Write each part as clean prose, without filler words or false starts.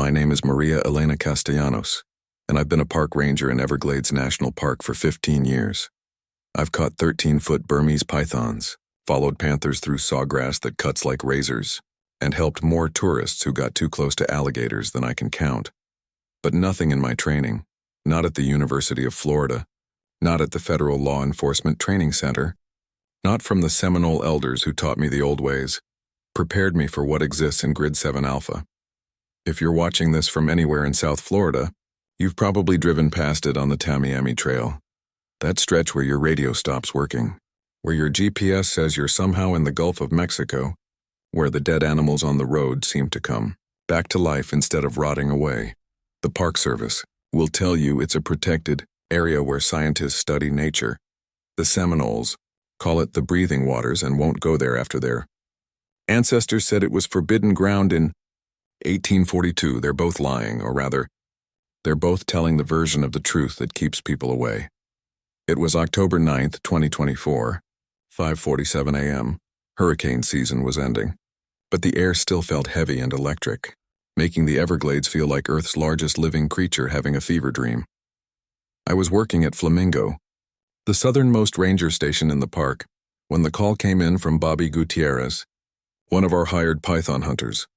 My name is Maria Elena Castellanos, and I've been a park ranger in Everglades National Park for 15 years. I've caught 13-foot Burmese pythons, followed panthers through sawgrass that cuts like razors, and helped more tourists who got too close to alligators than I can count. But nothing in my training, not at the University of Florida, not at the Federal Law Enforcement Training Center, not from the Seminole elders who taught me the old ways, prepared me for what exists in Grid 7 Alpha. If you're watching this from anywhere in South Florida, you've probably driven past it on the Tamiami Trail. That stretch where your radio stops working, where your GPS says you're somehow in the Gulf of Mexico, where the dead animals on the road seem to come back to life instead of rotting away. The Park Service will tell you it's a protected area where scientists study nature. The Seminoles call it the breathing waters and won't go there after their ancestors said it was forbidden ground in 1842. They're both lying, or rather, they're both telling the version of the truth that keeps people away. It was October 9th, 2024, 5:47 a.m. Hurricane season was ending, but the air still felt heavy and electric, making the Everglades feel like Earth's largest living creature having a fever dream. I was working at Flamingo, the southernmost ranger station in the park, when the call came in from Bobby Gutierrez, one of our hired python hunters.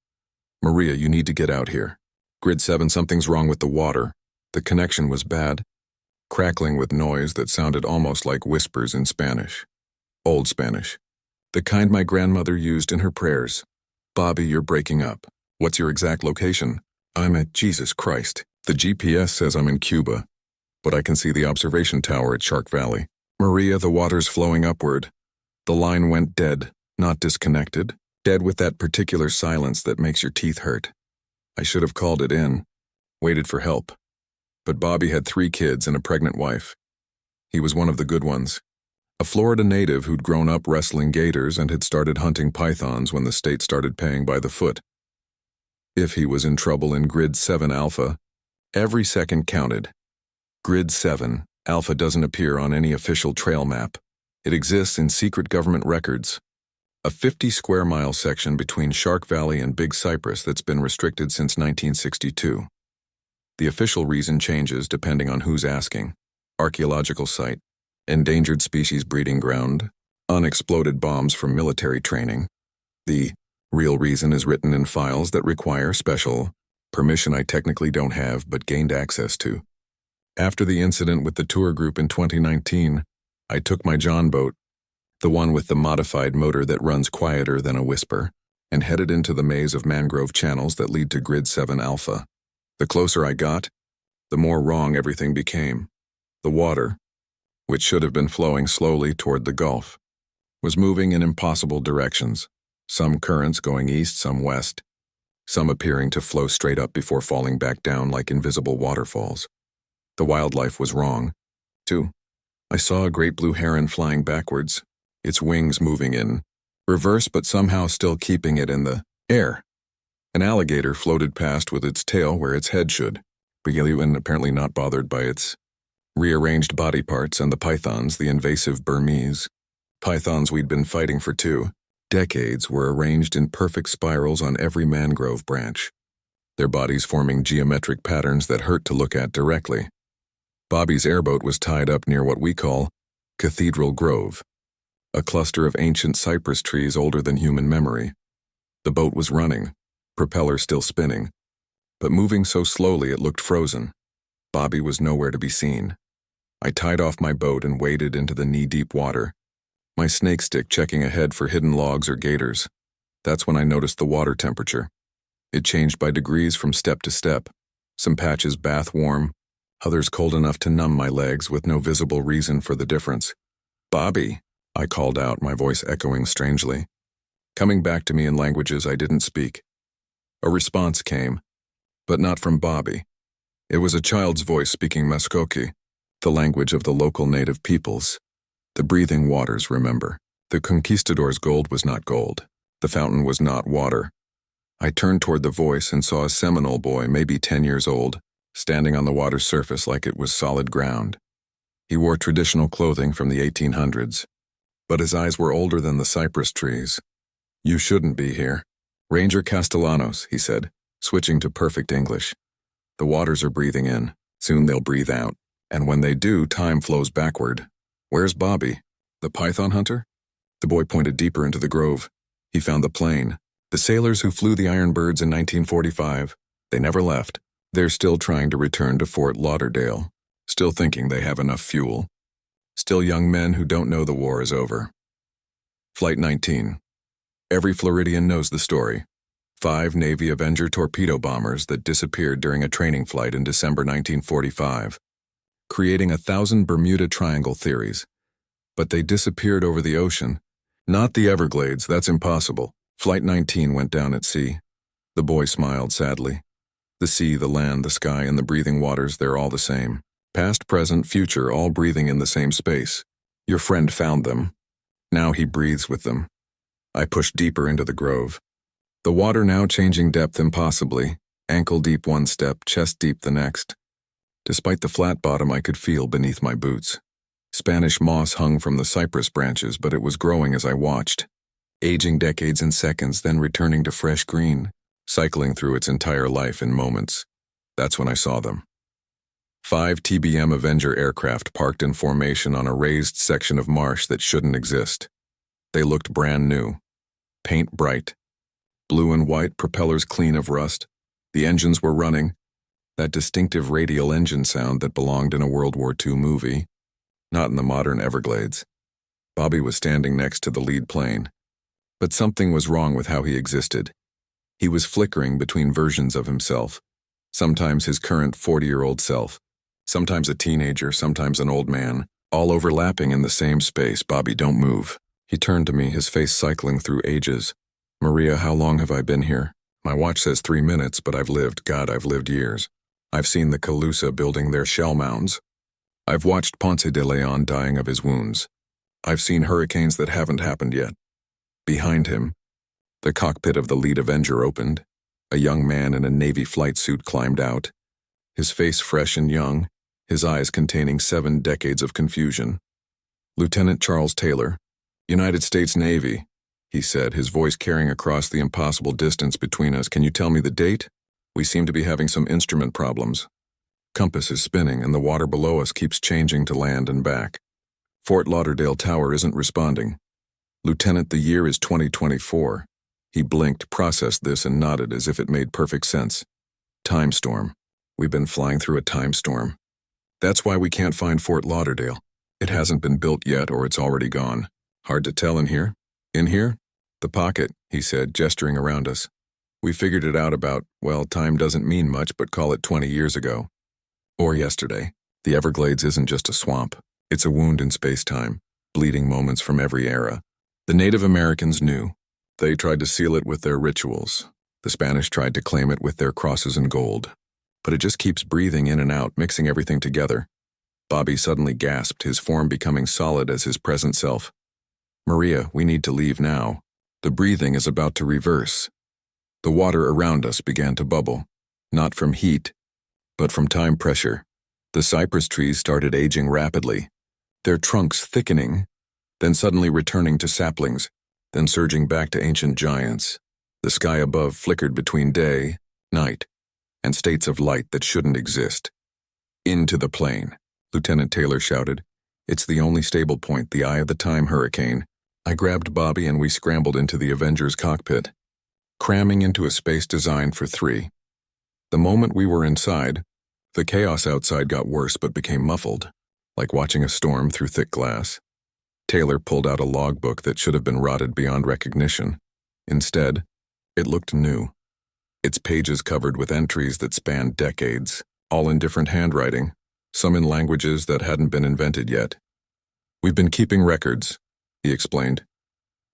"Maria, you need to get out here. Grid 7, something's wrong with the water. The connection was bad," crackling with noise that sounded almost like whispers in Spanish. Old Spanish. The kind my grandmother used in her prayers. "Bobby, you're breaking up. What's your exact location?" "I'm at Jesus Christ. The GPS says I'm in Cuba, but I can see the observation tower at Shark Valley." "Maria, the water's flowing upward." The line went dead, not disconnected. Dead with that particular silence that makes your teeth hurt. I should have called it in, waited for help. But Bobby had 3 kids and a pregnant wife. He was one of the good ones. A Florida native who'd grown up wrestling gators and had started hunting pythons when the state started paying by the foot. If he was in trouble in Grid 7 Alpha, every second counted. Grid 7 Alpha doesn't appear on any official trail map. It exists in secret government records. A 50-square-mile section between Shark Valley and Big Cypress that's been restricted since 1962. The official reason changes depending on who's asking. Archaeological site, endangered species breeding ground, unexploded bombs from military training. The real reason is written in files that require special permission I technically don't have but gained access to. After the incident with the tour group in 2019, I took my John boat, the one with the modified motor that runs quieter than a whisper, and headed into the maze of mangrove channels that lead to Grid 7 Alpha. The closer I got, the more wrong everything became. The water, which should have been flowing slowly toward the Gulf, was moving in impossible directions, some currents going east, some west, some appearing to flow straight up before falling back down like invisible waterfalls. The wildlife was wrong, too. I saw a great blue heron flying backwards, its wings moving in reverse but somehow still keeping it in the air. An alligator floated past with its tail where its head should, and apparently not bothered by its rearranged body parts, and the pythons, the invasive Burmese pythons we'd been fighting for 2 decades, were arranged in perfect spirals on every mangrove branch, their bodies forming geometric patterns that hurt to look at directly. Bobby's airboat was tied up near what we call Cathedral Grove, a cluster of ancient cypress trees older than human memory. The boat was running, propeller still spinning, but moving so slowly it looked frozen. Bobby was nowhere to be seen. I tied off my boat and waded into the knee-deep water, my snake stick checking ahead for hidden logs or gators. That's when I noticed the water temperature. It changed by degrees from step to step, some patches bath warm, others cold enough to numb my legs with no visible reason for the difference. "Bobby," I called out, my voice echoing strangely, coming back to me in languages I didn't speak. A response came, but not from Bobby. It was a child's voice speaking Muskoki, the language of the local native peoples. The breathing waters, remember. The conquistadors' gold was not gold. The fountain was not water. I turned toward the voice and saw a Seminole boy, maybe 10 years old, standing on the water's surface like it was solid ground. He wore traditional clothing from the 1800s. But his eyes were older than the cypress trees. "You shouldn't be here." "Ranger Castellanos," he said, switching to perfect English. The waters are breathing in. Soon they'll breathe out. And when they do, time flows backward. Where's Bobby? The python hunter? The boy pointed deeper into the grove. He found the plane. The sailors who flew the Iron Birds in 1945. They never left. They're still trying to return to Fort Lauderdale. Still thinking they have enough fuel. Still young men who don't know the war is over. Flight 19. Every Floridian knows the story. 5 Navy Avenger torpedo bombers that disappeared during a training flight in December 1945, creating 1,000 Bermuda Triangle theories. But they disappeared over the ocean. Not the Everglades, that's impossible. Flight 19 went down at sea. The boy smiled sadly. The sea, the land, the sky, and the breathing waters, they're all the same. Past, present, future, all breathing in the same space. Your friend found them. Now he breathes with them. I pushed deeper into the grove. The water now changing depth impossibly, ankle deep one step, chest deep the next. Despite the flat bottom, I could feel beneath my boots. Spanish moss hung from the cypress branches, but it was growing as I watched, aging decades in seconds, then returning to fresh green, cycling through its entire life in moments. That's when I saw them. 5 TBM Avenger aircraft parked in formation on a raised section of marsh that shouldn't exist. They looked brand new. Paint bright. Blue and white, propellers clean of rust. The engines were running. That distinctive radial engine sound that belonged in a World War II movie. Not in the modern Everglades. Bobby was standing next to the lead plane. But something was wrong with how he existed. He was flickering between versions of himself. Sometimes his current 40-year-old self. Sometimes a teenager, sometimes an old man, all overlapping in the same space. Bobby, don't move. He turned to me, his face cycling through ages. Maria, how long have I been here? My watch says 3 minutes, but I've lived years. I've seen the Calusa building their shell mounds. I've watched Ponce de Leon dying of his wounds. I've seen hurricanes that haven't happened yet. Behind him, the cockpit of the lead Avenger opened. A young man in a Navy flight suit climbed out. His face fresh and young, his eyes containing 7 decades of confusion. Lieutenant Charles Taylor, United States Navy, he said, his voice carrying across the impossible distance between us. Can you tell me the date? We seem to be having some instrument problems. Compass is spinning and the water below us keeps changing to land and back. Fort Lauderdale Tower isn't responding. Lieutenant, the year is 2024. He blinked, processed this, and nodded as if it made perfect sense. Time storm. We've been flying through a time storm. That's why we can't find Fort Lauderdale. It hasn't been built yet, or it's already gone. Hard to tell in here. In here? The pocket, he said, gesturing around us. We figured it out about, well, time doesn't mean much, but call it 20 years ago. Or yesterday. The Everglades isn't just a swamp. It's a wound in space-time, bleeding moments from every era. The Native Americans knew. They tried to seal it with their rituals. The Spanish tried to claim it with their crosses and gold. But it just keeps breathing in and out, mixing everything together. Bobby suddenly gasped, his form becoming solid as his present self. Maria, we need to leave now. The breathing is about to reverse. The water around us began to bubble, not from heat, but from time pressure. The cypress trees started aging rapidly, their trunks thickening, then suddenly returning to saplings, then surging back to ancient giants. The sky above flickered between day, night, and states of light that shouldn't exist. Into the plane, Lieutenant Taylor shouted. It's the only stable point, the eye of the time hurricane. I grabbed Bobby and we scrambled into the Avenger's cockpit, cramming into a space designed for 3. The moment we were inside, the chaos outside got worse but became muffled, like watching a storm through thick glass. Taylor pulled out a logbook that should have been rotted beyond recognition. Instead, it looked new. Its pages covered with entries that spanned decades, all in different handwriting, some in languages that hadn't been invented yet. We've been keeping records, he explained.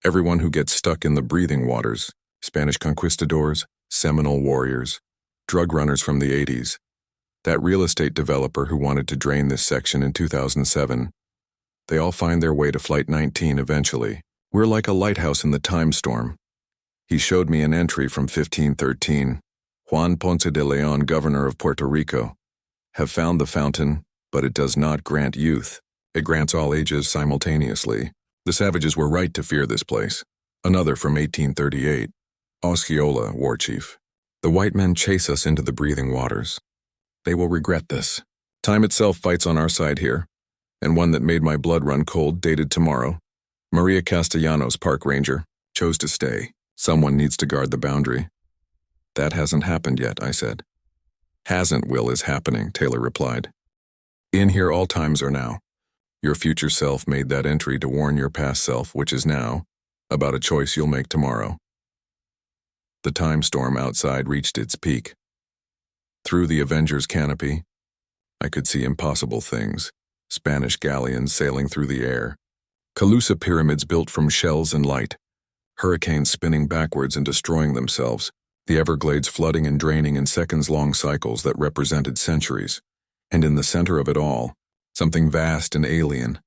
Everyone who gets stuck in the breathing waters, Spanish conquistadors, Seminole warriors, drug runners from the 80s, that real estate developer who wanted to drain this section in 2007, they all find their way to Flight 19 eventually. We're like a lighthouse in the time storm. He showed me an entry from 1513. Juan Ponce de Leon, governor of Puerto Rico, have found the fountain, but it does not grant youth. It grants all ages simultaneously. The savages were right to fear this place. Another from 1838. Osceola, war chief. The white men chase us into the breathing waters. They will regret this. Time itself fights on our side here, and one that made my blood run cold, dated tomorrow. Maria Castellanos, park ranger, chose to stay. Someone needs to guard the boundary. That hasn't happened yet, I said. Hasn't, Will, is happening, Taylor replied. In here all times are now. Your future self made that entry to warn your past self, which is now, about a choice you'll make tomorrow. The time storm outside reached its peak. Through the Avengers canopy, I could see impossible things. Spanish galleons sailing through the air. Calusa pyramids built from shells and light. Hurricanes spinning backwards and destroying themselves. The Everglades flooding and draining in seconds-long cycles that represented centuries. And in the center of it all, something vast and alien.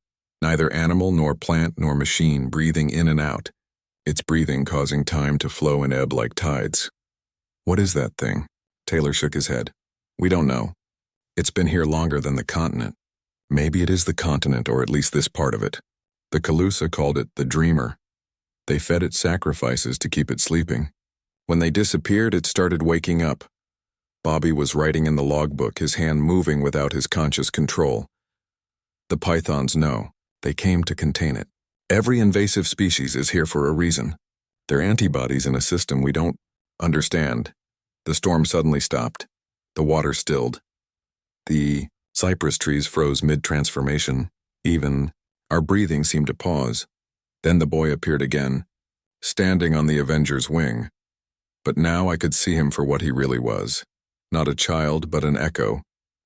Neither animal nor plant nor machine breathing in and out. Its breathing causing time to flow and ebb like tides. What is that thing? Taylor shook his head. We don't know. It's been here longer than the continent. Maybe it is the continent, or at least this part of it. The Calusa called it the Dreamer. They fed it sacrifices to keep it sleeping. When they disappeared, it started waking up. Bobby was writing in the logbook, his hand moving without his conscious control. The pythons know. They came to contain it. Every invasive species is here for a reason. They're antibodies in a system we don't understand. The storm suddenly stopped. The water stilled. The cypress trees froze mid-transformation. Even our breathing seemed to pause. Then the boy appeared again, standing on the Avenger's wing. But now I could see him for what he really was. Not a child, but an echo.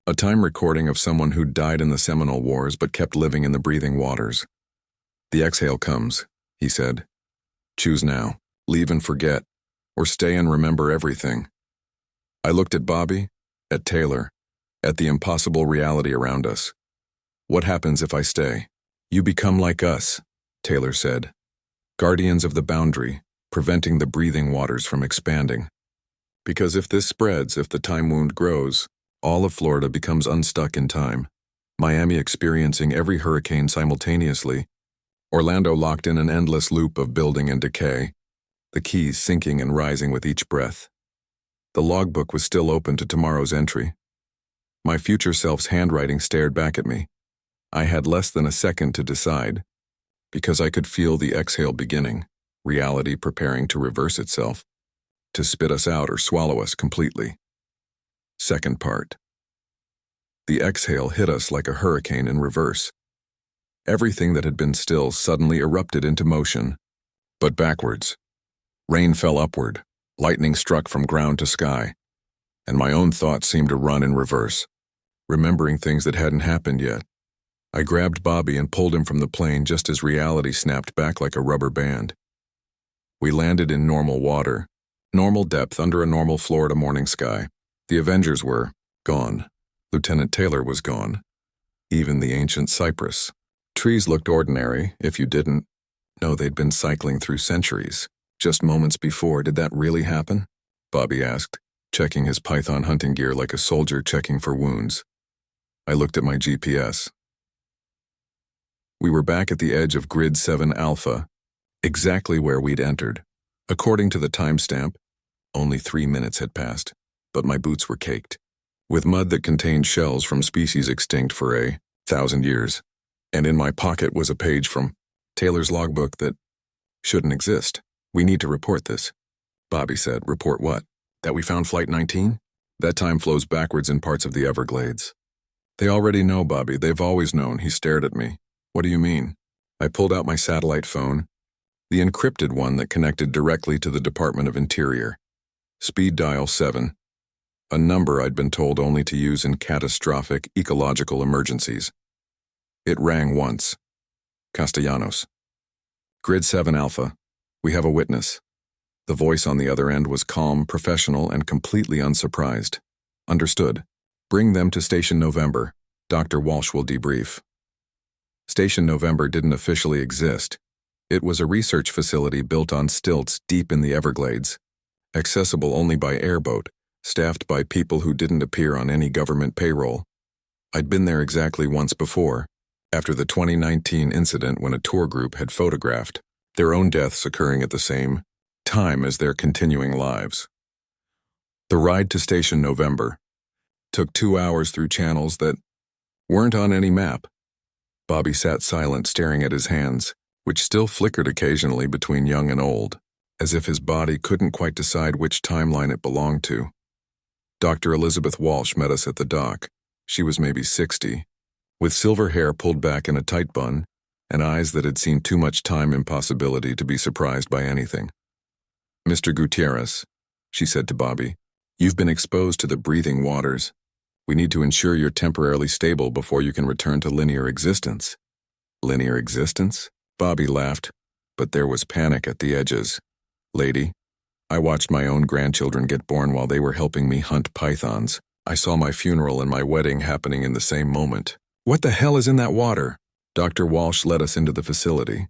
A time recording of someone who died in the Seminole Wars but kept living in the breathing waters. The exhale comes, he said. Choose now, leave and forget, or stay and remember everything. I looked at Bobby, at Taylor, at the impossible reality around us. What happens if I stay? You become like us, Taylor said. Guardians of the boundary, preventing the breathing waters from expanding. Because if this spreads, if the time wound grows, all of Florida becomes unstuck in time. Miami experiencing every hurricane simultaneously. Orlando locked in an endless loop of building and decay, the Keys sinking and rising with each breath. The logbook was still open to tomorrow's entry. My future self's handwriting stared back at me. I had less than a second to decide, because I could feel the exhale beginning, reality preparing to reverse itself, to spit us out or swallow us completely. Second part. The exhale hit us like a hurricane in reverse. Everything that had been still suddenly erupted into motion, but backwards. Rain fell upward, lightning struck from ground to sky, and my own thoughts seemed to run in reverse, remembering things that hadn't happened yet. I grabbed Bobby and pulled him from the plane just as reality snapped back like a rubber band. We landed in normal water, normal depth under a normal Florida morning sky. The Avengers were gone. Lieutenant Taylor was gone. Even the ancient cypress. Trees looked ordinary, if you didn't know they'd been cycling through centuries. Just moments before, did that really happen? Bobby asked, checking his python hunting gear like a soldier checking for wounds. I looked at my GPS. We were back at the edge of Grid 7 Alpha, exactly where we'd entered. According to the timestamp, only 3 minutes had passed, but my boots were caked, with mud that contained shells from species extinct for 1,000 years. And in my pocket was a page from Taylor's logbook that shouldn't exist. We need to report this. Bobby said. Report what? That we found Flight 19? That time flows backwards in parts of the Everglades. They already know, Bobby. They've always known. He stared at me. What do you mean? I pulled out my satellite phone, the encrypted one that connected directly to the Department of Interior. Speed dial 7, a number I'd been told only to use in catastrophic ecological emergencies. It rang once. Castellanos. Grid 7 Alpha. We have a witness. The voice on the other end was calm, professional, and completely unsurprised. Understood. Bring them to Station November. Dr. Walsh will debrief. Station November didn't officially exist. It was a research facility built on stilts deep in the Everglades, accessible only by airboat, staffed by people who didn't appear on any government payroll. I'd been there exactly once before, after the 2019 incident when a tour group had photographed their own deaths occurring at the same time as their continuing lives. The ride to Station November took 2 hours through channels that weren't on any map. Bobby sat silent, staring at his hands, which still flickered occasionally between young and old, as if his body couldn't quite decide which timeline it belonged to. Dr. Elizabeth Walsh met us at the dock. She was maybe 60, with silver hair pulled back in a tight bun, and eyes that had seen too much time impossibility to be surprised by anything. "Mr. Gutierrez," she said to Bobby, "you've been exposed to the breathing waters. We need to ensure you're temporarily stable before you can return to linear existence." "Linear existence?" Bobby laughed, but there was panic at the edges. "Lady, I watched my own grandchildren get born while they were helping me hunt pythons. I saw my funeral and my wedding happening in the same moment." "What the hell is in that water?" Dr. Walsh led us into the facility,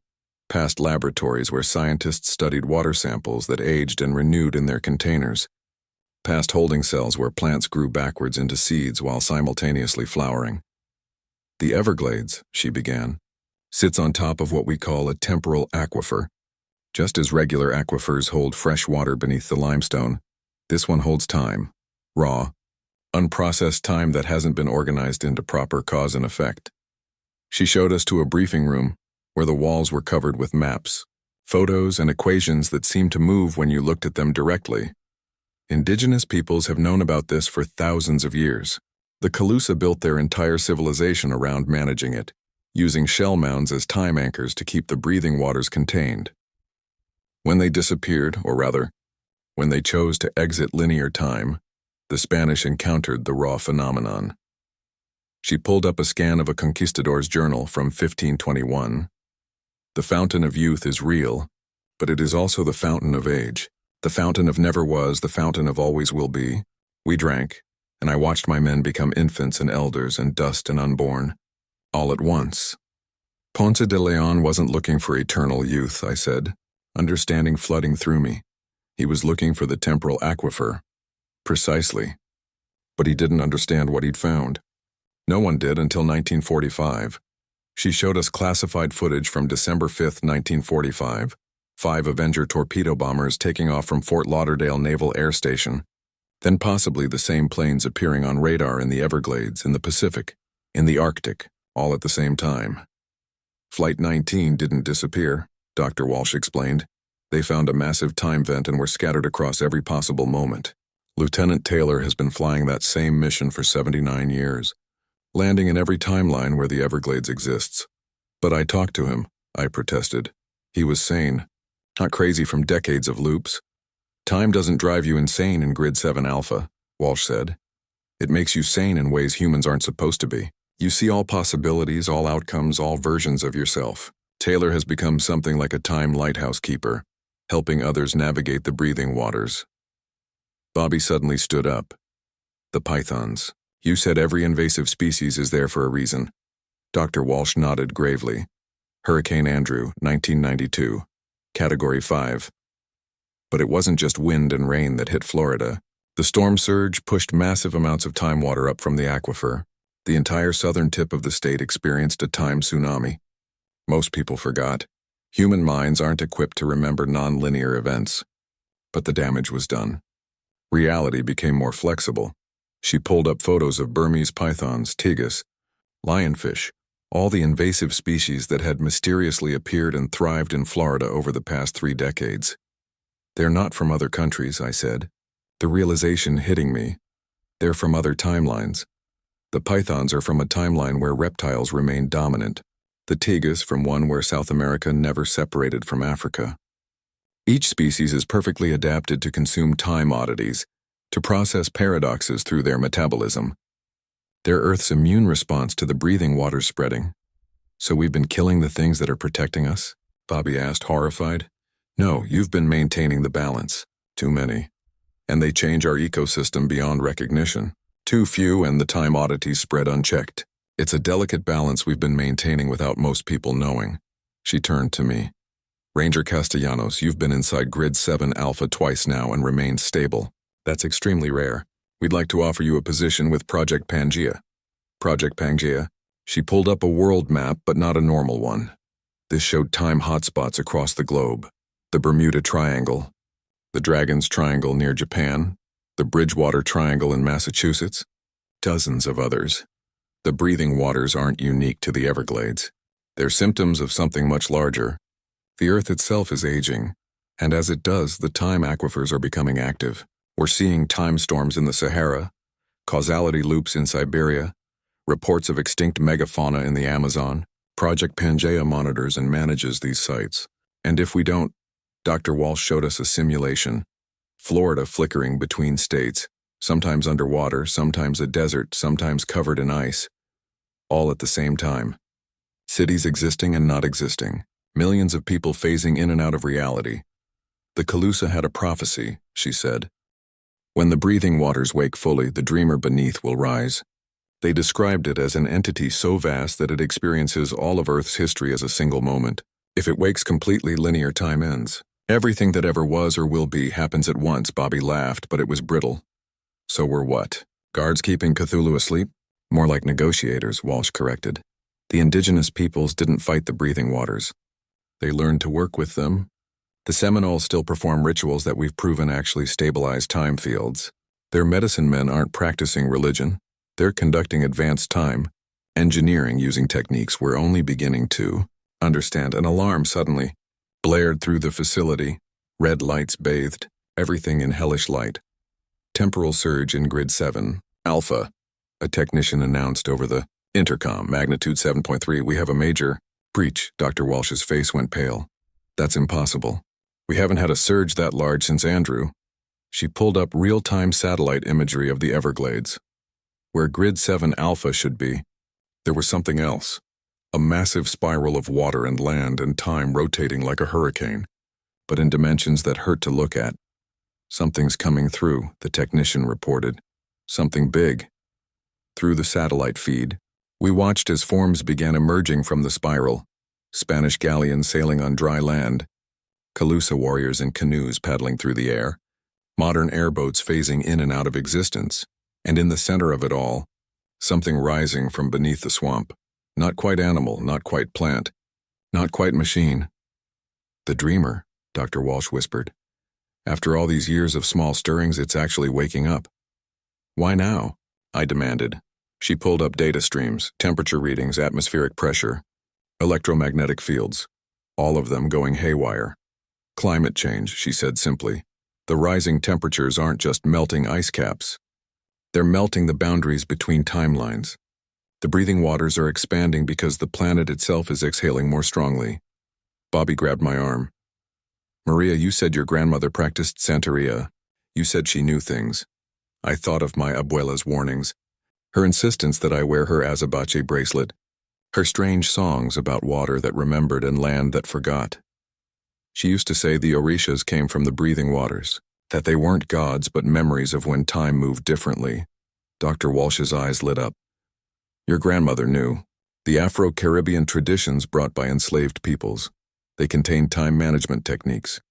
past laboratories where scientists studied water samples that aged and renewed in their containers, past holding cells where plants grew backwards into seeds while simultaneously flowering. "The Everglades," she began, "sits on top of what we call a temporal aquifer. Just as regular aquifers hold fresh water beneath the limestone, this one holds time, raw, unprocessed time that hasn't been organized into proper cause and effect." She showed us to a briefing room where the walls were covered with maps, photos, and equations that seemed to move when you looked at them directly. Indigenous peoples have known about this for thousands of years. The Calusa built their entire civilization around managing it, using shell mounds as time anchors to keep the breathing waters contained. When they disappeared, or rather, when they chose to exit linear time, the Spanish encountered the raw phenomenon. She pulled up a scan of a conquistador's journal from 1521. "The fountain of youth is real, but it is also the fountain of age. The fountain of never was, the fountain of always will be. We drank, and I watched my men become infants and elders and dust and unborn, all at once." "Ponce de Leon wasn't looking for eternal youth," I said, understanding flooding through me. "He was looking for the temporal aquifer." "Precisely. But he didn't understand what he'd found. No one did until 1945. She showed us classified footage from December 5, 1945, 5 Avenger torpedo bombers taking off from Fort Lauderdale Naval Air Station, then possibly the same planes appearing on radar in the Everglades, in the Pacific, in the Arctic, all at the same time. Flight 19 didn't disappear, Dr. Walsh explained. They found a massive time vent and were scattered across every possible moment. Lieutenant Taylor has been flying that same mission for 79 years, landing in every timeline where the Everglades exists. But I talked to him, I protested. He was sane, not crazy from decades of loops. "Time doesn't drive you insane in Grid 7 Alpha," Walsh said. "It makes you sane in ways humans aren't supposed to be. You see all possibilities, all outcomes, all versions of yourself." Taylor has become something like a time lighthouse keeper, helping others navigate the breathing waters. Bobby suddenly stood up. "The pythons. You said every invasive species is there for a reason." Dr. Walsh nodded gravely. "Hurricane Andrew, 1992. Category 5. But it wasn't just wind and rain that hit Florida. The storm surge pushed massive amounts of time water up from the aquifer. The entire southern tip of the state experienced a time tsunami. Most people forgot. Human minds aren't equipped to remember non-linear events. But the damage was done. Reality became more flexible. She pulled up photos of Burmese pythons, tegus, lionfish, all the invasive species that had mysteriously appeared and thrived in Florida over the past 3 decades. "They're not from other countries," I said. The realization hitting me. They're from other timelines. The pythons are from a timeline where reptiles remained dominant. The tegus from one where South America never separated from Africa. Each species is perfectly adapted to consume time oddities, to process paradoxes through their metabolism. They're Earth's immune response to the breathing waters spreading. "So we've been killing the things that are protecting us?" Bobby asked, horrified. "No, you've been maintaining the balance. Too many. And they change our ecosystem beyond recognition. Too few and the time oddities spread unchecked. It's a delicate balance we've been maintaining without most people knowing." She turned to me. "Ranger Castellanos, you've been inside Grid 7 Alpha twice now and remained stable. That's extremely rare. We'd like to offer you a position with Project Pangea." Project Pangea? She pulled up a world map, but not a normal one. This showed time hotspots across the globe. The Bermuda Triangle, the Dragon's Triangle near Japan, the Bridgewater Triangle in Massachusetts, dozens of others. The breathing waters aren't unique to the Everglades. They're symptoms of something much larger. The Earth itself is aging, and as it does, the time aquifers are becoming active. We're seeing time storms in the Sahara, causality loops in Siberia, reports of extinct megafauna in the Amazon. Project Pangea monitors and manages these sites. And if we don't, Dr. Walsh showed us a simulation. Florida flickering between states, sometimes underwater, sometimes a desert, sometimes covered in ice. All at the same time. Cities existing and not existing. Millions of people phasing in and out of reality. The Calusa had a prophecy, she said. When the breathing waters wake fully, the dreamer beneath will rise. They described it as an entity so vast that it experiences all of Earth's history as a single moment. If it wakes completely, linear time ends. Everything that ever was or will be happens at once, Bobby laughed, but it was brittle. So we're what? Guards keeping Cthulhu asleep? More like negotiators, Walsh corrected. The indigenous peoples didn't fight the breathing waters. They learned to work with them. The Seminoles still perform rituals that we've proven actually stabilize time fields. Their medicine men aren't practicing religion. They're conducting advanced time, engineering using techniques we're only beginning to understand. An alarm suddenly blared through the facility. Red lights bathed, everything in hellish light. Temporal surge in grid 7, Alpha, a technician announced over the intercom, magnitude 7.3. We have a major breach. Dr. Walsh's face went pale. That's impossible. We haven't had a surge that large since Andrew. She pulled up real-time satellite imagery of the Everglades. Where grid 7 Alpha should be, there was something else. A massive spiral of water and land and time rotating like a hurricane, but in dimensions that hurt to look at. Something's coming through, the technician reported. Something big. Through the satellite feed, we watched as forms began emerging from the spiral. Spanish galleons sailing on dry land, Calusa warriors in canoes paddling through the air, modern airboats phasing in and out of existence, and in the center of it all, something rising from beneath the swamp. Not quite animal, not quite plant, not quite machine. The dreamer, Dr. Walsh whispered. After all these years of small stirrings, it's actually waking up. Why now? I demanded. She pulled up data streams, temperature readings, atmospheric pressure, electromagnetic fields, all of them going haywire. Climate change, she said simply. The rising temperatures aren't just melting ice caps. They're melting the boundaries between timelines. The breathing waters are expanding because the planet itself is exhaling more strongly. Bobby grabbed my arm. Maria, you said your grandmother practiced Santeria. You said she knew things. I thought of my abuela's warnings, her insistence that I wear her azabache bracelet, her strange songs about water that remembered and land that forgot. She used to say the Orishas came from the breathing waters, that they weren't gods but memories of when time moved differently. Dr. Walsh's eyes lit up. Your grandmother knew. The Afro-Caribbean traditions brought by enslaved peoples. They contain time management techniques.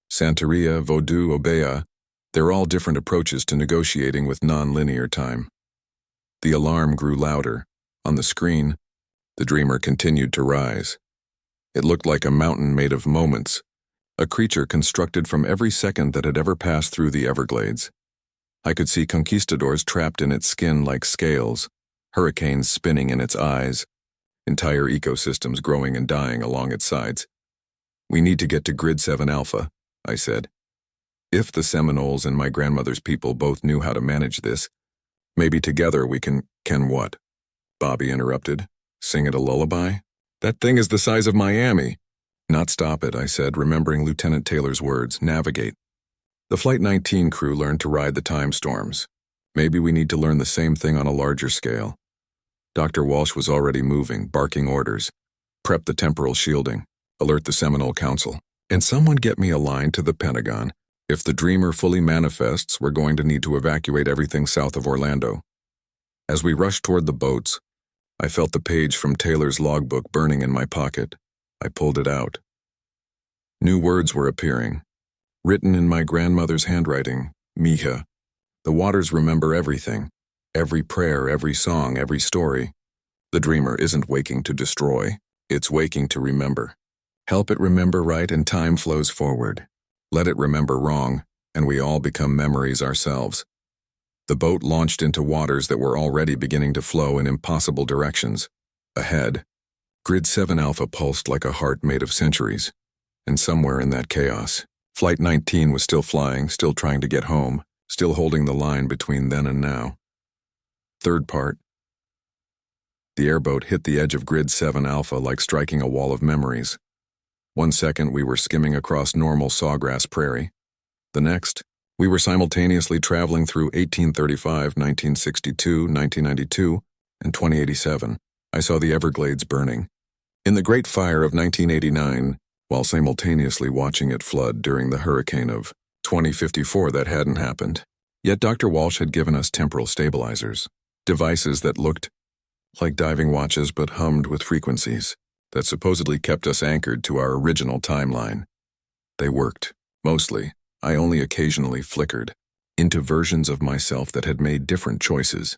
Santeria, Vodou, Obeah, they're all different approaches to negotiating with non-linear time. The alarm grew louder. On the screen, the dreamer continued to rise. It looked like a mountain made of moments, a creature constructed from every second that had ever passed through the Everglades. I could see conquistadors trapped in its skin like scales, hurricanes spinning in its eyes, entire ecosystems growing and dying along its sides. We need to get to grid 7 Alpha, I said. If the Seminoles and my grandmother's people both knew how to manage this, maybe together we can what? Bobby interrupted. Sing it a lullaby? That thing is the size of Miami. Not stop it, I said, remembering Lieutenant Taylor's words, navigate. The Flight 19 crew learned to ride the time storms. Maybe we need to learn the same thing on a larger scale. Dr. Walsh was already moving, barking orders. Prep the temporal shielding. Alert the Seminole Council. And someone get me a line to the Pentagon. If the dreamer fully manifests, we're going to need to evacuate everything south of Orlando. As we rushed toward the boats, I felt the page from Taylor's logbook burning in my pocket. I pulled it out. New words were appearing. Written in my grandmother's handwriting, Mija. The waters remember everything. Every prayer, every song, every story. The dreamer isn't waking to destroy. It's waking to remember. Help it remember right and time flows forward. Let it remember wrong, and we all become memories ourselves. The boat launched into waters that were already beginning to flow in impossible directions. Ahead, Grid 7 Alpha pulsed like a heart made of centuries. And somewhere in that chaos, Flight 19 was still flying, still trying to get home, still holding the line between then and now. Third part. The airboat hit the edge of Grid 7 Alpha like striking a wall of memories. 1 second we were skimming across normal sawgrass prairie. The next, we were simultaneously traveling through 1835, 1962, 1992, and 2087. I saw the Everglades burning. In the Great Fire of 1989, while simultaneously watching it flood during the hurricane of 2054 that hadn't happened. Yet Dr. Walsh had given us temporal stabilizers, devices that looked like diving watches but hummed with frequencies that supposedly kept us anchored to our original timeline. They worked, mostly. I only occasionally flickered into versions of myself that had made different choices.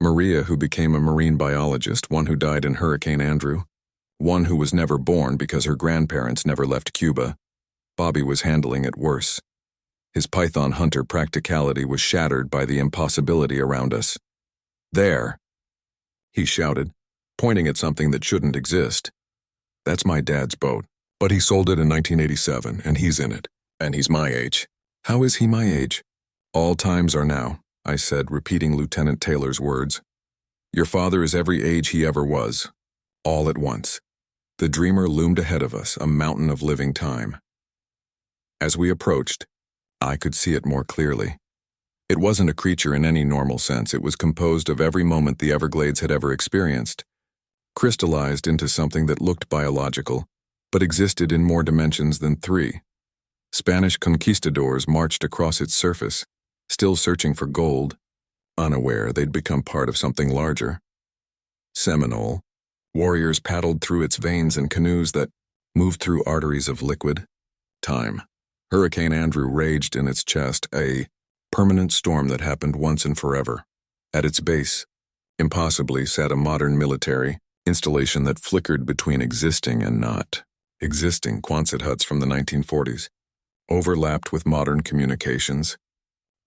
Maria, who became a marine biologist, one who died in Hurricane Andrew, one who was never born because her grandparents never left Cuba. Bobby was handling it worse. His python hunter practicality was shattered by the impossibility around us. "There," he shouted, pointing at something that shouldn't exist. "That's my dad's boat, but he sold it in 1987, and he's in it, and he's my age." "How is he my age?" "All times are now," I said, repeating Lieutenant Taylor's words. "Your father is every age he ever was, all at once." The dreamer loomed ahead of us, a mountain of living time. As we approached, I could see it more clearly. It wasn't a creature in any normal sense. It was composed of every moment the Everglades had ever experienced, crystallized into something that looked biological, but existed in more dimensions than 3. Spanish conquistadors marched across its surface, still searching for gold, unaware they'd become part of something larger. Seminole, warriors paddled through its veins in canoes that moved through arteries of liquid time. Hurricane Andrew raged in its chest, a permanent storm that happened once and forever. At its base, impossibly, sat a modern military installation that flickered between existing and not existing. Quonset huts from the 1940s, overlapped with modern communications,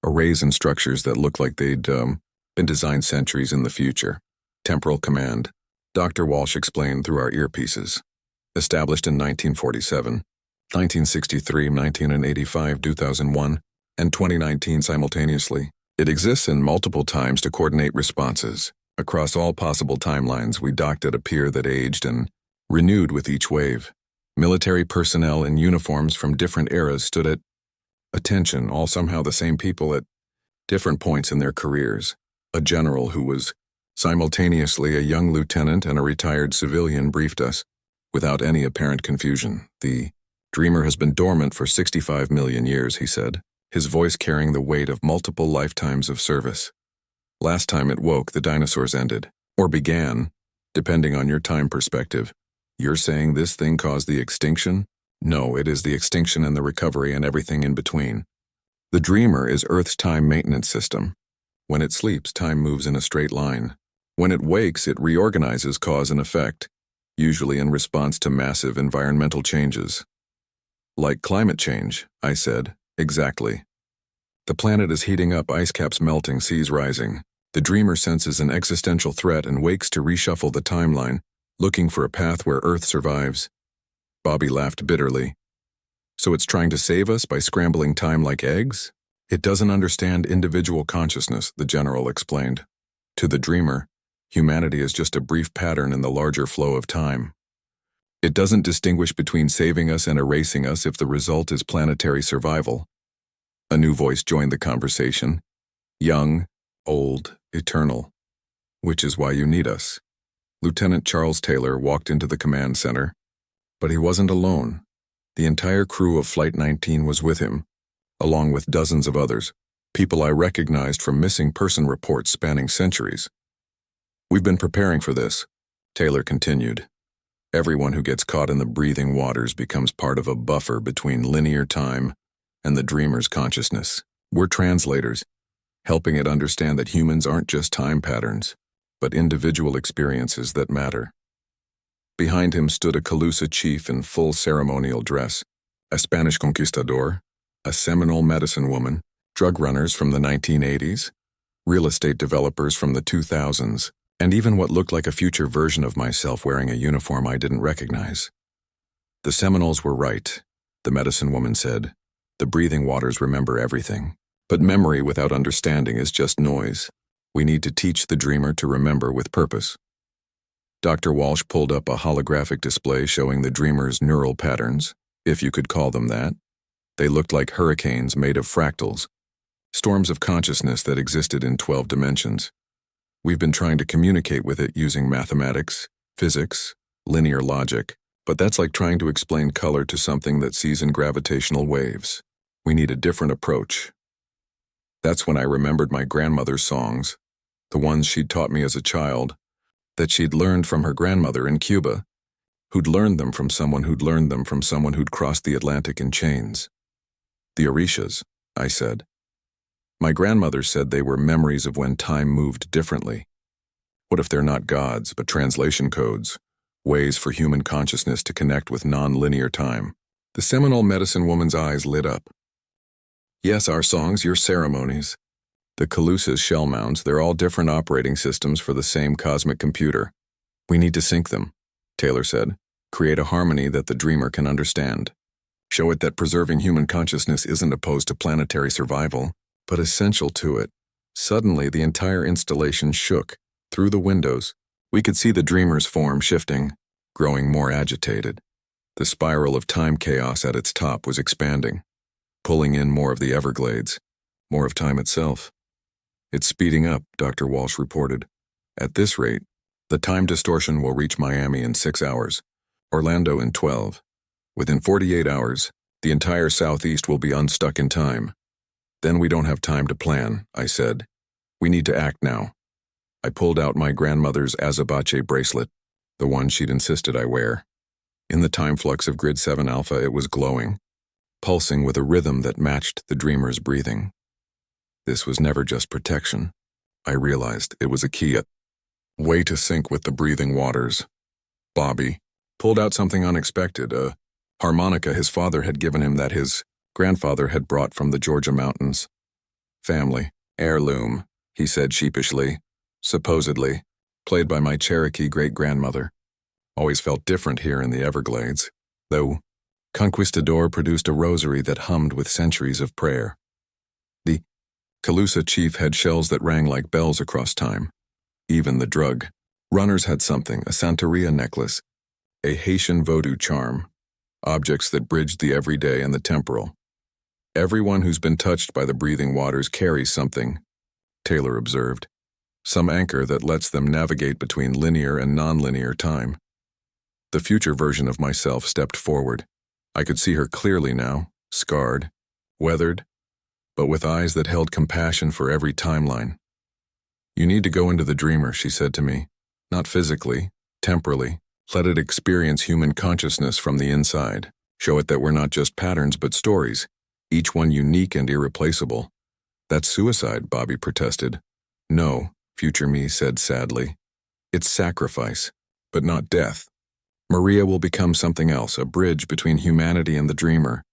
arrays and structures that looked like they'd been designed centuries in the future. Temporal command, Dr. Walsh explained through our earpieces. Established in 1947, 1963, 1985, 2001, and 2019 simultaneously. It exists in multiple times to coordinate responses. Across all possible timelines, we docked at a pier that aged and renewed with each wave. Military personnel in uniforms from different eras stood at attention, all somehow the same people at different points in their careers. A general who was simultaneously a young lieutenant and a retired civilian briefed us, without any apparent confusion. "The dreamer has been dormant for 65 million years, he said, his voice carrying the weight of multiple lifetimes of service. "Last time it woke, the dinosaurs ended, or began, depending on your time perspective. You're saying this thing caused the extinction? No, it is the extinction and the recovery and everything in between. The dreamer is Earth's time maintenance system. When it sleeps, time moves in a straight line. When it wakes, it reorganizes cause and effect, usually in response to massive environmental changes." "Like climate change," I said. "Exactly. The planet is heating up, ice caps melting, seas rising. The dreamer senses an existential threat and wakes to reshuffle the timeline, looking for a path where Earth survives." Bobby laughed bitterly. "So it's trying to save us by scrambling time like eggs?" "It doesn't understand individual consciousness," the general explained. "To the dreamer, humanity is just a brief pattern in the larger flow of time. It doesn't distinguish between saving us and erasing us if the result is planetary survival." A new voice joined the conversation. "Young, old, eternal. Which is why you need us." Lieutenant Charles Taylor walked into the command center. But he wasn't alone. The entire crew of Flight 19 was with him, along with dozens of others, people I recognized from missing person reports spanning centuries. "We've been preparing for this," Taylor continued. "Everyone who gets caught in the breathing waters becomes part of a buffer between linear time and the dreamer's consciousness. We're translators, helping it understand that humans aren't just time patterns, but individual experiences that matter." Behind him stood a Calusa chief in full ceremonial dress, a Spanish conquistador, A seminal medicine woman, drug runners from the 1980s, real estate developers from the 2000s, and even what looked like a future version of myself wearing a uniform I didn't recognize. The Seminoles were right, the medicine woman said. The breathing waters remember everything. But memory without understanding is just noise. We need to teach the dreamer to remember with purpose. Dr. Walsh pulled up a holographic display showing the dreamer's neural patterns, if you could call them that. They looked like hurricanes made of fractals, storms of consciousness that existed in 12 dimensions. We've been trying to communicate with it using mathematics, physics, linear logic, but that's like trying to explain color to something that sees in gravitational waves. We need a different approach. That's when I remembered my grandmother's songs, the ones she'd taught me as a child, that she'd learned from her grandmother in Cuba, who'd learned them from someone who'd learned them from someone who'd crossed the Atlantic in chains. The Orishas, I said. My grandmother said they were memories of when time moved differently. What if they're not gods, but translation codes, ways for human consciousness to connect with non-linear time? The Seminole medicine woman's eyes lit up. Yes, our songs, your ceremonies. The Calusas shell mounds, they're all different operating systems for the same cosmic computer. We need to sync them, Taylor said. Create a harmony that the dreamer can understand. Show it that preserving human consciousness isn't opposed to planetary survival, but essential to it. Suddenly, the entire installation shook. Through the windows, we could see the dreamer's form shifting, growing more agitated. The spiral of time chaos at its top was expanding, pulling in more of the Everglades, more of time itself. It's speeding up, Dr. Walsh reported. At this rate, the time distortion will reach Miami in 6 hours, Orlando in 12. Within 48 hours, the entire Southeast will be unstuck in time. Then we don't have time to plan, I said. We need to act now. I pulled out my grandmother's Azabache bracelet, the one she'd insisted I wear. In the time flux of Grid 7 Alpha, it was glowing, pulsing with a rhythm that matched the dreamer's breathing. This was never just protection. I realized it was a key, a way to sync with the breathing waters. Bobby pulled out something unexpected, a harmonica his father had given him that his grandfather had brought from the Georgia mountains. Family, heirloom, he said sheepishly, supposedly, played by my Cherokee great-grandmother. Always felt different here in the Everglades, though Conquistador produced a rosary that hummed with centuries of prayer. The Calusa chief had shells that rang like bells across time. Even the drug runners had something, a Santeria necklace, a Haitian voodoo charm, objects that bridged the everyday and the temporal. Everyone who's been touched by the breathing waters carries something, Taylor observed, some anchor that lets them navigate between linear and non-linear time. The future version of myself stepped forward. I could see her clearly now, scarred, weathered, but with eyes that held compassion for every timeline. You need to go into the dreamer, she said to me, not physically, temporally. Let it experience human consciousness from the inside. Show it that we're not just patterns but stories, each one unique and irreplaceable. That's suicide, Bobby protested. No, future me said sadly. It's sacrifice, but not death. Maria will become something else, a bridge between humanity and the dreamer.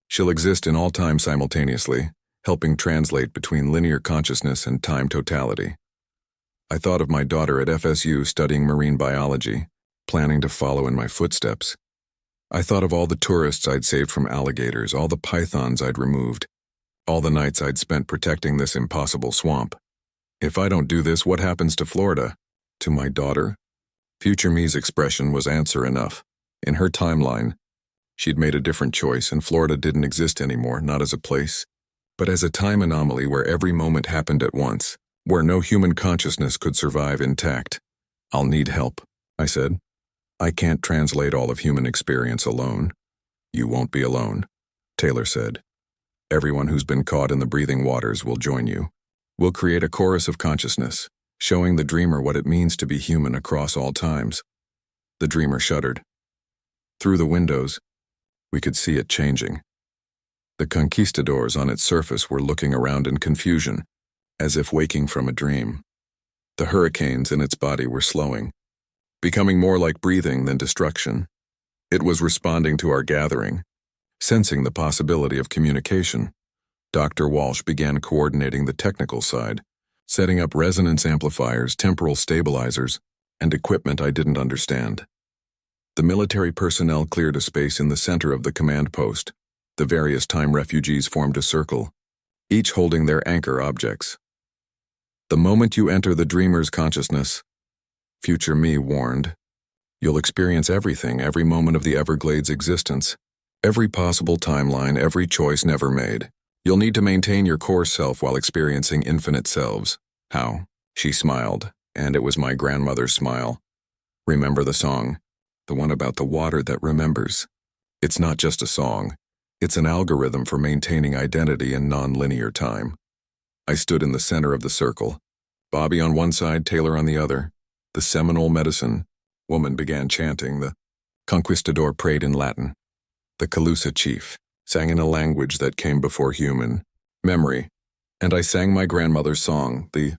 She'll exist in all time simultaneously, helping translate between linear consciousness and time totality. I thought of my daughter at FSU studying marine biology, planning to follow in my footsteps. I thought of all the tourists I'd saved from alligators, all the pythons I'd removed, all the nights I'd spent protecting this impossible swamp. If I don't do this, what happens to Florida? To my daughter? Future me's expression was answer enough. In her timeline, she'd made a different choice, and Florida didn't exist anymore, not as a place, but as a time anomaly where every moment happened at once, where no human consciousness could survive intact. I'll need help, I said. I can't translate all of human experience alone. You won't be alone, Taylor said. Everyone who's been caught in the breathing waters will join you. We'll create a chorus of consciousness, showing the dreamer what it means to be human across all times. The dreamer shuddered. Through the windows, we could see it changing. The conquistadors on its surface were looking around in confusion, as if waking from a dream. The hurricanes in its body were slowing, becoming more like breathing than destruction. It was responding to our gathering, Sensing the possibility of communication, Dr. Walsh began coordinating the technical side, setting up resonance amplifiers, temporal stabilizers, and equipment I didn't understand. The military personnel cleared a space in the center of the command post. The various time refugees formed a circle, each holding their anchor objects. The moment you enter the dreamer's consciousness, future me warned, you'll experience everything, every moment of the Everglades' existence, every possible timeline, every choice never made. You'll need to maintain your core self while experiencing infinite selves. How? She smiled, and it was my grandmother's smile. Remember the song, the one about the water that remembers. It's not just a song. It's an algorithm for maintaining identity in non-linear time. I stood in the center of the circle. Bobby on one side, Taylor on the other. The Seminole medicine woman began chanting. The conquistador prayed in Latin. The Calusa chief sang in a language that came before human memory, and I sang my grandmother's song, the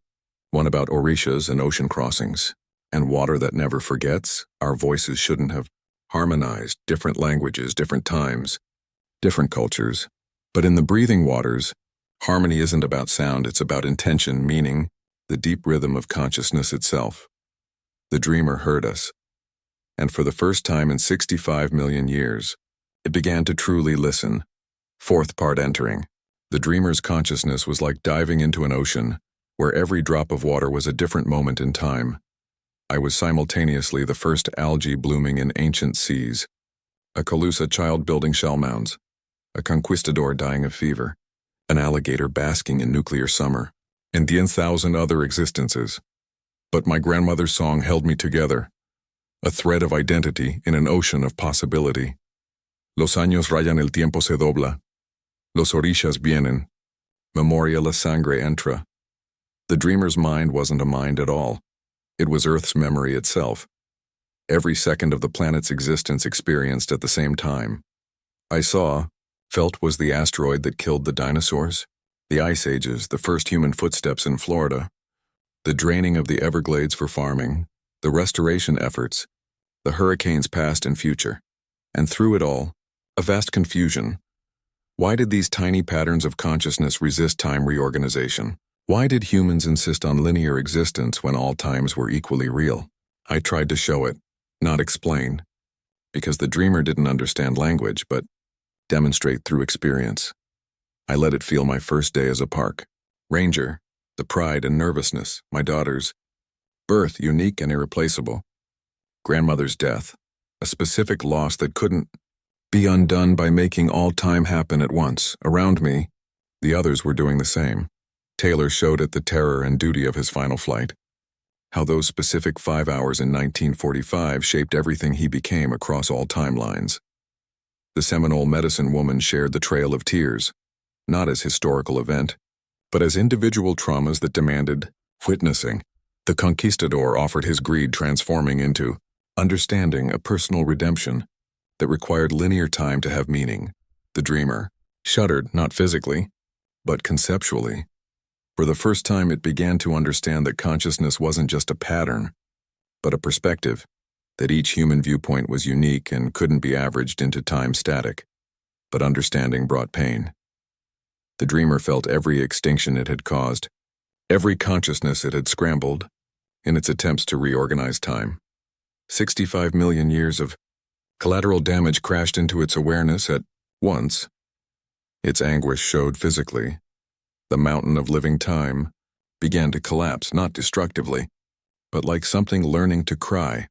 one about orishas and ocean crossings, and water that never forgets. Our voices shouldn't have harmonized, different languages, different times, different cultures. But in the breathing waters, harmony isn't about sound, it's about intention, meaning, the deep rhythm of consciousness itself. The dreamer heard us, and for the first time in 65 million years, it began to truly listen. Fourth part entering. The dreamer's consciousness was like diving into an ocean, where every drop of water was a different moment in time. I was simultaneously the first algae blooming in ancient seas, a Calusa child building shell mounds, a conquistador dying of fever, an alligator basking in nuclear summer, and 10,000 other existences. But my grandmother's song held me together, a thread of identity in an ocean of possibility. Los años rayan el tiempo se dobla. Los orishas vienen. Memoria la sangre entra. The dreamer's mind wasn't a mind at all. It was Earth's memory itself. Every second of the planet's existence experienced at the same time. I saw, felt was the asteroid that killed the dinosaurs, the ice ages, the first human footsteps in Florida, the draining of the Everglades for farming, the restoration efforts, the hurricanes past and future, and through it all, a vast confusion. Why did these tiny patterns of consciousness resist time reorganization? Why did humans insist on linear existence when all times were equally real? I tried to show it, not explain, because the dreamer didn't understand language, but demonstrate through experience. I let it feel my first day as a park ranger, the pride and nervousness, my daughter's birth, unique and irreplaceable, grandmother's death, a specific loss that couldn't be undone by making all time happen at once. Around me, the others were doing the same. Taylor showed it the terror and duty of his final flight. How those specific 5 hours in 1945 shaped everything he became across all timelines. The Seminole medicine woman shared the trail of tears, not as historical event, but as individual traumas that demanded witnessing. The conquistador offered his greed transforming into understanding, a personal redemption that required linear time to have meaning. The dreamer shuddered, not physically, but conceptually. For the first time, it began to understand that consciousness wasn't just a pattern, but a perspective, that each human viewpoint was unique and couldn't be averaged into time static. But understanding brought pain. The dreamer felt every extinction it had caused, every consciousness it had scrambled, in its attempts to reorganize time. 65 million years of collateral damage crashed into its awareness at once. Its anguish showed physically. The mountain of living time began to collapse, not destructively, but like something learning to cry.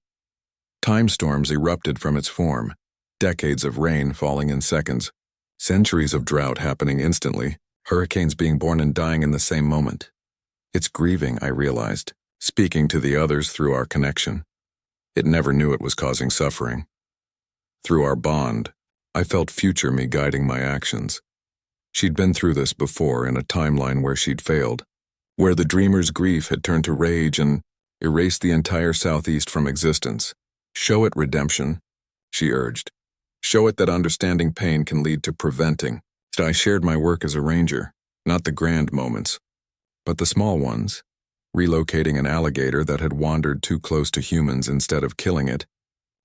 Time storms erupted from its form, decades of rain falling in seconds, centuries of drought happening instantly, hurricanes being born and dying in the same moment. It's grieving, I realized, speaking to the others through our connection. It never knew it was causing suffering. Through our bond, I felt future me guiding my actions. She'd been through this before in a timeline where she'd failed, where the dreamer's grief had turned to rage and erased the entire Southeast from existence. Show it redemption, she urged. Show it that understanding pain can lead to preventing. I shared my work as a ranger, not the grand moments, but the small ones, relocating an alligator that had wandered too close to humans instead of killing it,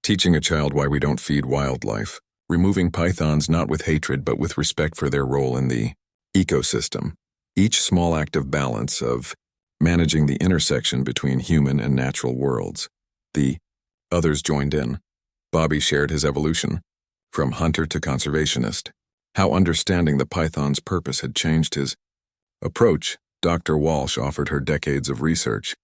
teaching a child why we don't feed wildlife, removing pythons not with hatred but with respect for their role in the ecosystem. Each small act of balance, of managing the intersection between human and natural worlds. The others joined in. Bobby shared his evolution, from hunter to conservationist. How understanding the python's purpose had changed his approach. Dr. Walsh offered her decades of research,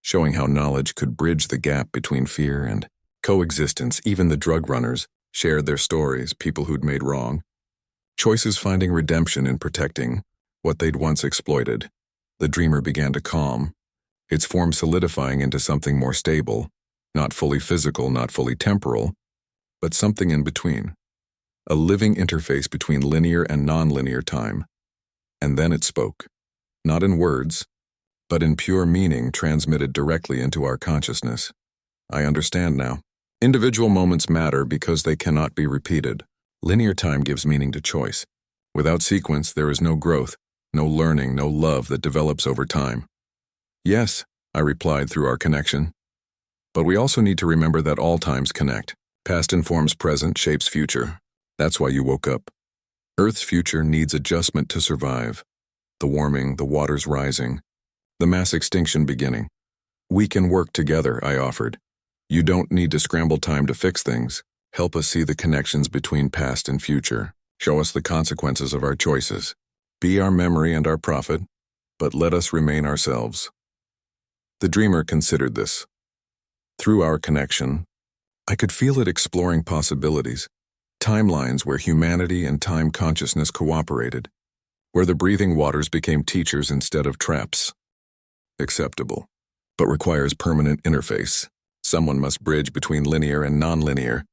showing how knowledge could bridge the gap between fear and coexistence. Even the drug runners shared their stories, people who'd made wrong choices finding redemption in protecting what they'd once exploited. The dreamer began to calm, its form solidifying into something more stable, not fully physical, not fully temporal, but something in between. A living interface between linear and non-linear time. And then it spoke. Not in words, but in pure meaning transmitted directly into our consciousness. I understand now. Individual moments matter because they cannot be repeated. Linear time gives meaning to choice. Without sequence, there is no growth, no learning, no love that develops over time. Yes, I replied through our connection. But we also need to remember that all times connect. Past informs present, shapes future. That's why you woke up. Earth's future needs adjustment to survive. The warming, the waters rising, the mass extinction beginning. We can work together, I offered. You don't need to scramble time to fix things. Help us see the connections between past and future. Show us the consequences of our choices. Be our memory and our prophet, but let us remain ourselves. The dreamer considered this. Through our connection, I could feel it exploring possibilities, timelines where humanity and time consciousness cooperated, where the breathing waters became teachers instead of traps. Acceptable, but requires permanent interface. Someone must bridge between linear and non-linear,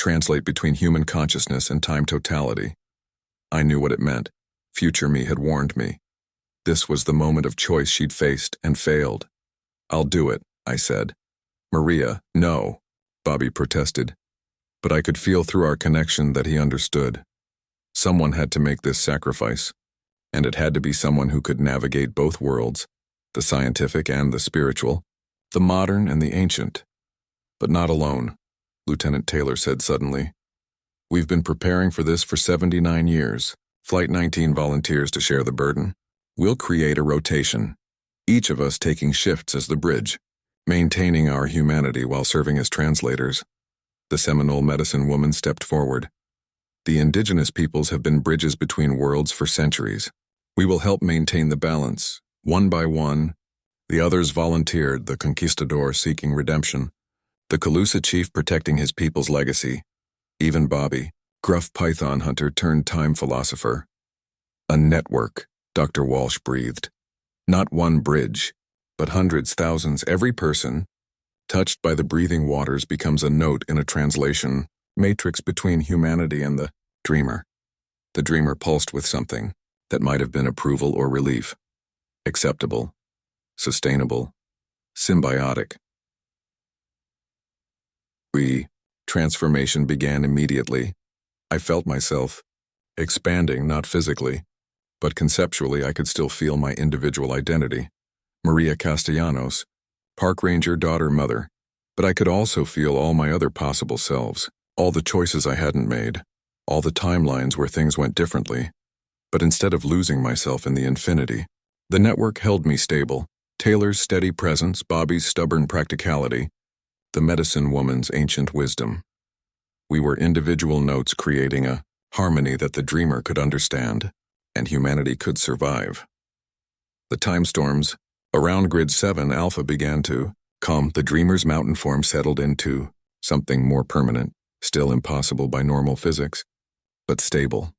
translate between human consciousness and time totality. I knew what it meant. Future me had warned me. This was the moment of choice she'd faced and failed. I'll do it, I said. Maria, no, Bobby protested. But I could feel through our connection that he understood. Someone had to make this sacrifice, and it had to be someone who could navigate both worlds, the scientific and the spiritual, the modern and the ancient. But not alone, Lieutenant Taylor said suddenly. We've been preparing for this for 79 years. Flight 19 volunteers to share the burden. We'll create a rotation, each of us taking shifts as the bridge, maintaining our humanity while serving as translators. The Seminole medicine woman stepped forward. The indigenous peoples have been bridges between worlds for centuries. We will help maintain the balance. One by one, the others volunteered, the conquistador seeking redemption, the Calusa chief protecting his people's legacy. Even Bobby, gruff python hunter turned time philosopher. A network, Dr. Walsh breathed. Not one bridge, but hundreds, thousands, every person, touched by the breathing waters becomes a note in a translation, matrix between humanity and the dreamer. The dreamer pulsed with something that might have been approval or relief. Acceptable, sustainable, symbiotic. Transformation began immediately. I felt myself expanding, not physically, but conceptually I could still feel my individual identity. Maria Castellanos, park ranger, daughter, mother. But I could also feel all my other possible selves, all the choices I hadn't made, all the timelines where things went differently. But instead of losing myself in the infinity, the network held me stable. Taylor's steady presence, Bobby's stubborn practicality, the medicine woman's ancient wisdom. We were individual notes creating a harmony that the dreamer could understand, and humanity could survive. The time storms around Grid 7 Alpha began to calm. The dreamer's mountain form settled into something more permanent, still impossible by normal physics, but stable.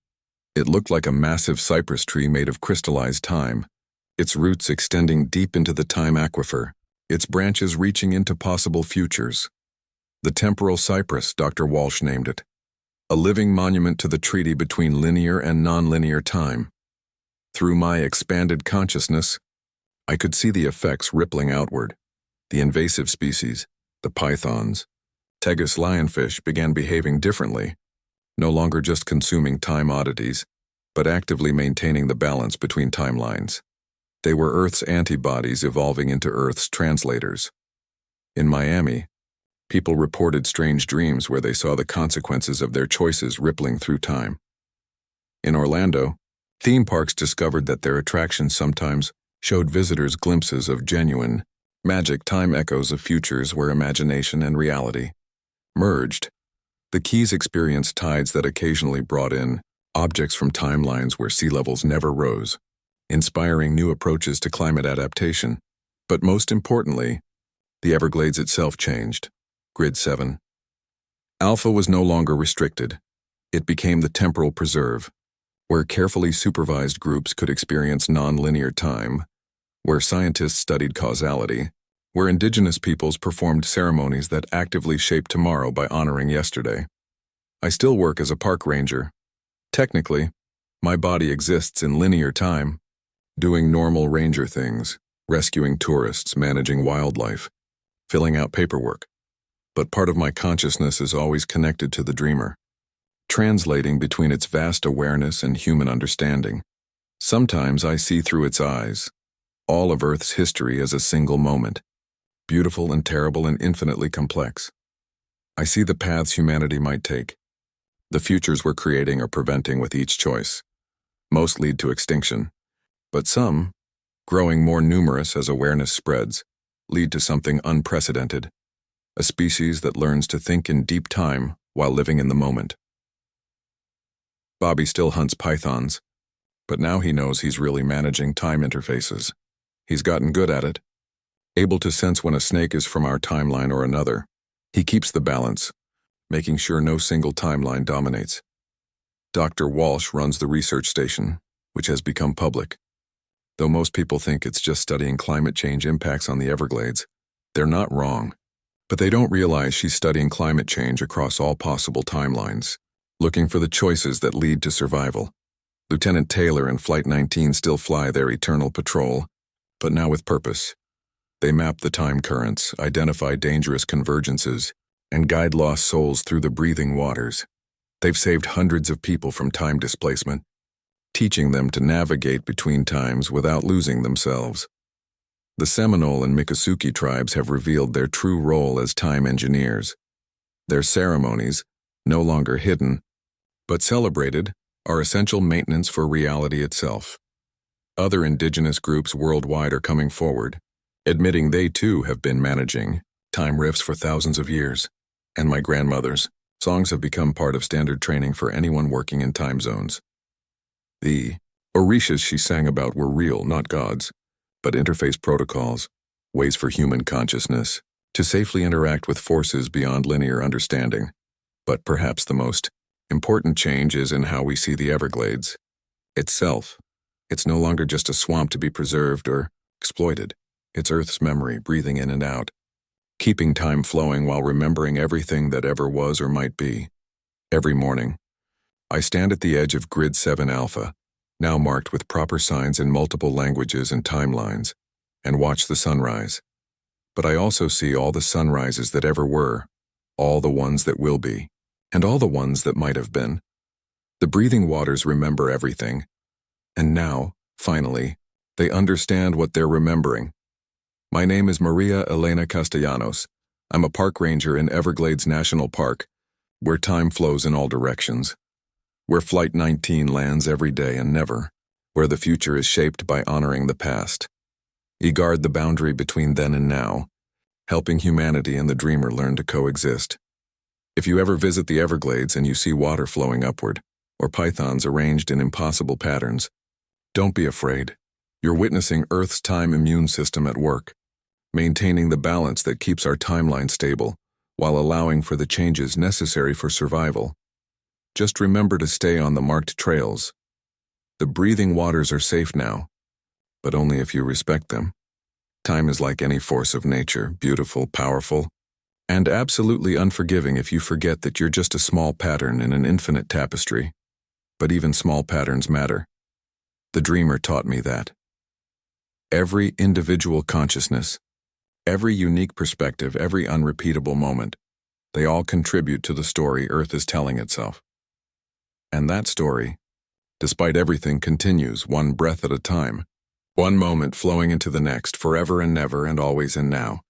It looked like a massive cypress tree made of crystallized time, its roots extending deep into the time aquifer, its branches reaching into possible futures. The temporal cypress, Dr. Walsh named it, a living monument to the treaty between linear and non-linear time. Through my expanded consciousness, I could see the effects rippling outward. The invasive species, the pythons, Tegus lionfish began behaving differently, no longer just consuming time oddities, but actively maintaining the balance between timelines. They were Earth's antibodies evolving into Earth's translators. In Miami, People reported strange dreams where they saw the consequences of their choices rippling through time. In Orlando, theme parks discovered that their attractions sometimes showed visitors glimpses of genuine, magic time echoes of futures where imagination and reality merged. The Keys experienced tides that occasionally brought in objects from timelines where sea levels never rose, inspiring new approaches to climate adaptation. But most importantly, the Everglades itself changed. Grid 7. Alpha was no longer restricted. It became the temporal preserve, where carefully supervised groups could experience non-linear time, where scientists studied causality, where indigenous peoples performed ceremonies that actively shaped tomorrow by honoring yesterday. I still work as a park ranger. Technically, my body exists in linear time, doing normal ranger things, rescuing tourists, managing wildlife, filling out paperwork. But part of my consciousness is always connected to the dreamer, translating between its vast awareness and human understanding. Sometimes I see through its eyes, all of Earth's history as a single moment, beautiful and terrible and infinitely complex. I see the paths humanity might take, the futures we're creating or preventing with each choice. Most lead to extinction, but some, growing more numerous as awareness spreads, lead to something unprecedented, a species that learns to think in deep time while living in the moment. Bobby still hunts pythons, but now he knows he's really managing time interfaces. He's gotten good at it, able to sense when a snake is from our timeline or another. He keeps the balance, making sure no single timeline dominates. Dr. Walsh runs the research station, which has become public. Though most people think it's just studying climate change impacts on the Everglades, they're not wrong. But they don't realize she's studying climate change across all possible timelines, looking for the choices that lead to survival. Lieutenant Taylor and Flight 19 still fly their eternal patrol, but now with purpose. They map the time currents, identify dangerous convergences, and guide lost souls through the breathing waters. They've saved hundreds of people from time displacement, teaching them to navigate between times without losing themselves. The Seminole and Miccosukee tribes have revealed their true role as time engineers. Their ceremonies, no longer hidden, but celebrated, are essential maintenance for reality itself. Other indigenous groups worldwide are coming forward, admitting they too have been managing time rifts for thousands of years. And my grandmother's songs have become part of standard training for anyone working in time zones. The orishas she sang about were real, not gods, but interface protocols, ways for human consciousness to safely interact with forces beyond linear understanding. But perhaps the most important change is in how we see the Everglades itself. It's no longer just a swamp to be preserved or exploited. It's Earth's memory breathing in and out, keeping time flowing while remembering everything that ever was or might be. Every morning, I stand at the edge of Grid 7 Alpha, now marked with proper signs in multiple languages and timelines, and watch the sunrise. But I also see all the sunrises that ever were, all the ones that will be, and all the ones that might have been. The breathing waters remember everything, and now, finally, they understand what they're remembering. My name is Maria Elena Castellanos. I'm a park ranger in Everglades National Park, where time flows in all directions, where Flight 19 lands every day and never, where the future is shaped by honoring the past. You guard the boundary between then and now, helping humanity and the dreamer learn to coexist. If you ever visit the Everglades and you see water flowing upward, or pythons arranged in impossible patterns, don't be afraid. You're witnessing Earth's time immune system at work, maintaining the balance that keeps our timeline stable, while allowing for the changes necessary for survival. Just remember to stay on the marked trails. The breathing waters are safe now, but only if you respect them. Time is like any force of nature, beautiful, powerful, and absolutely unforgiving if you forget that you're just a small pattern in an infinite tapestry. But even small patterns matter. The dreamer taught me that. Every individual consciousness, every unique perspective, every unrepeatable moment, they all contribute to the story Earth is telling itself. And that story, despite everything, continues one breath at a time, one moment flowing into the next, forever and never and always and now.